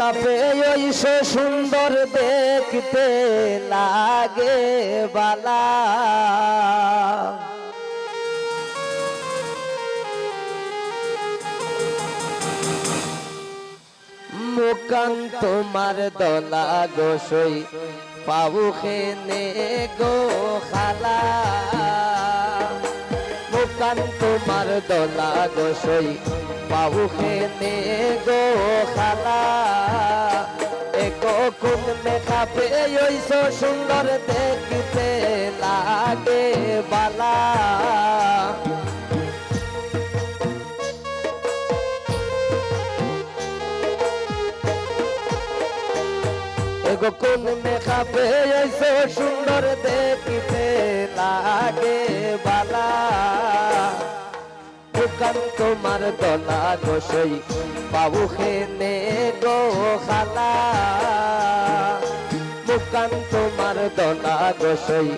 মেকআপে ওইসে সুন্দর দেখতে লাগে বালা মুকান তোমার দলা গোসই পাবু খেনে গো খালা মুকান তোমার দলা গোসই পাবু খেনে গো খালা এগো কোন মেকআপে ওইসো সুন্দর দেখতে লাগে বালা এগো কোন মেকআপে ওইসো সুন্দর দেখতে লাগে বালা মুকান তোমার দলা গোসই পাবু খেনে গো খালা মুকান তোমার দলা গোসই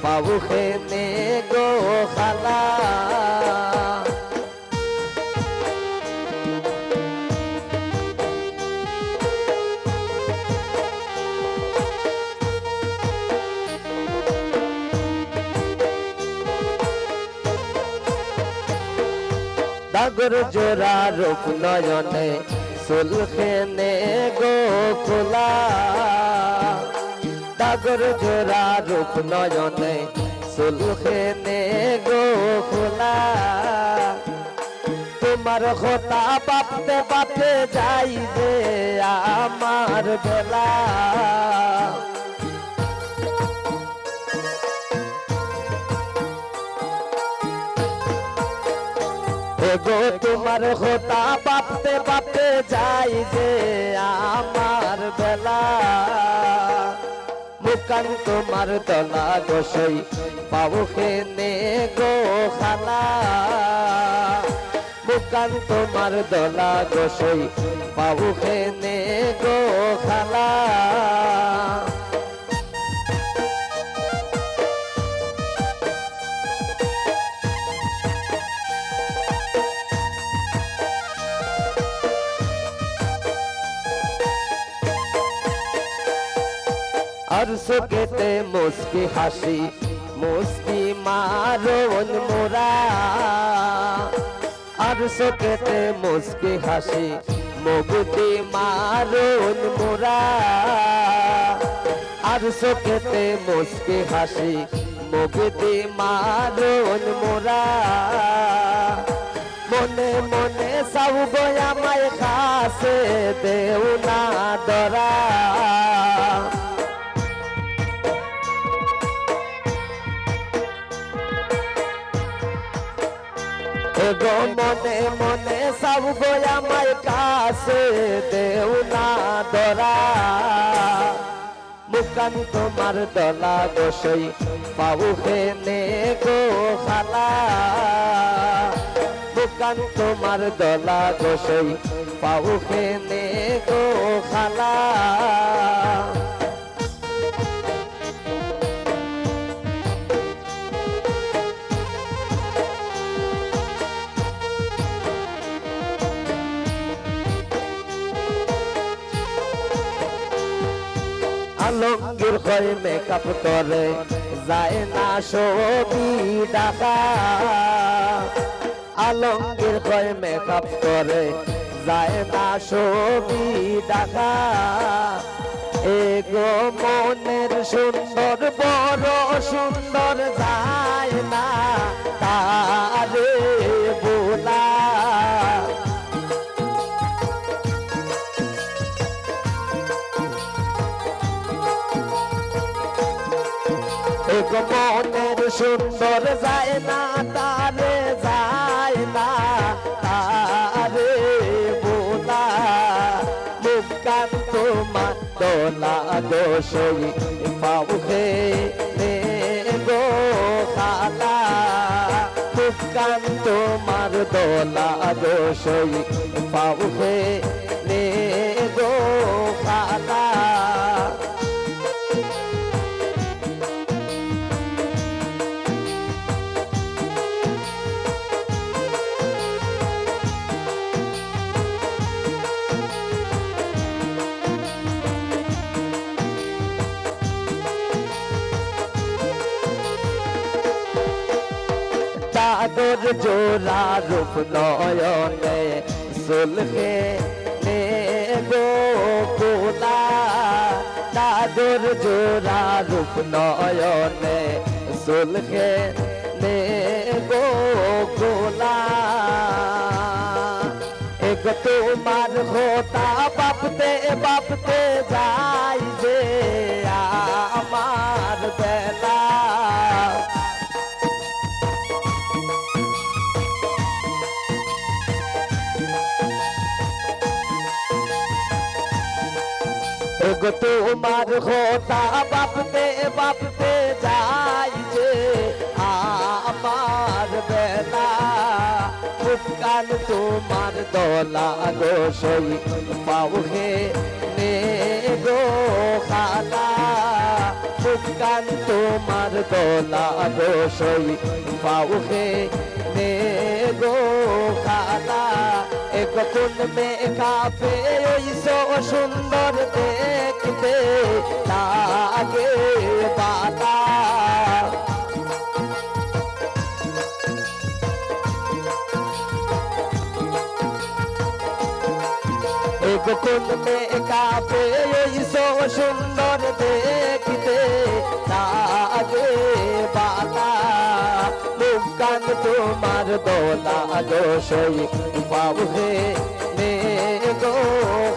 পাবু খেনে গো খালা ডাগর জোড়া রূপ নয়নে সুলখেনে গো খোলা ডাগর জোড়া রূপ নয়নে সুলখেনে গো খোলা তোমার কথা ভাবতে ভাবতে যাই যে আমার বেলা এগো তোমার কথা ভাবতে ভাবতে যাই যে আমার বেলা মুকান তোমার দলা গোসই পাবু খেনে গো খালা মুকান তোমার দলা গোসই পাবু খেনে গো খালা আর সুকেতে মুস্কি হাসি মুস্কি মারণ মোরা আর সুকেতে মুস্কি হাসি মুগুতি মারণ মোরা আর সুকেতে মুস্কি হাসি মুগুতি মারণ মোরা মনে মনে সব আমায় কাছে দেও না ডরা এগো মনে মনে সব আমায় কাছে দেও না ডরা মুকান তোমার দলা গোসই পাবু খেনে গো খালা মুকান তোমার দলা গোসই পাবু খেনে গো খালা আলমগীর হয় মেকআপ করে যায় না ছবি ডাকা আলমগীর হয় মেকআপ করে যায় না ছবি ডাকা এগো মনের সুন্দর বড় সুন্দর যায় না তারে বোলা মনের সুন্দর যায় না তারে যায় না তারে বোলা মুকান তোমার দলা গোসই পাবু খেনে গো খালা মুকান তোমার দলা গোসই পাবু খেনে গো খালা চাদর জোড়া রূপ নয়নে সুলহে নে গো কোলা চাদর জোড়া রূপ নয়নে সুলহে নে গো কোলা এক তোমার হোতা বাপতে বাপতে যাই যে আমার বেলা এগো তোমার হোতা বাপতে বাপতে যাই যে আমার বেলা মুস্কান তোমার দলা গো সই পাও হে নে গো খালা মুস্কান তোমার দলা গো সই পাও হে নে গো খালা এক কোন মে কাফে ওই সো সুন্দর দেখতে লাগে বালা এক কোন মে কাফে ওই সো সুন্দর দেখতে লাগে বালা মুস্কান তোমার দোলা গো সই পাও হে নে গো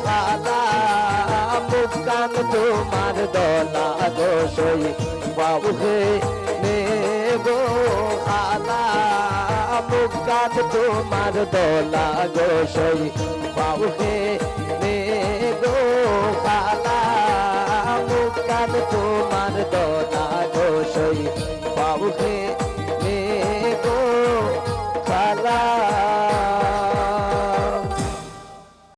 খালা মুস্কান তোমার দোলা গো সই পাও হে নে গো খালা মুস্কান তোমার দোলা গো সই পাও হে নে গো খালা মুস্কান তোমার দোলা গো সই পাও হে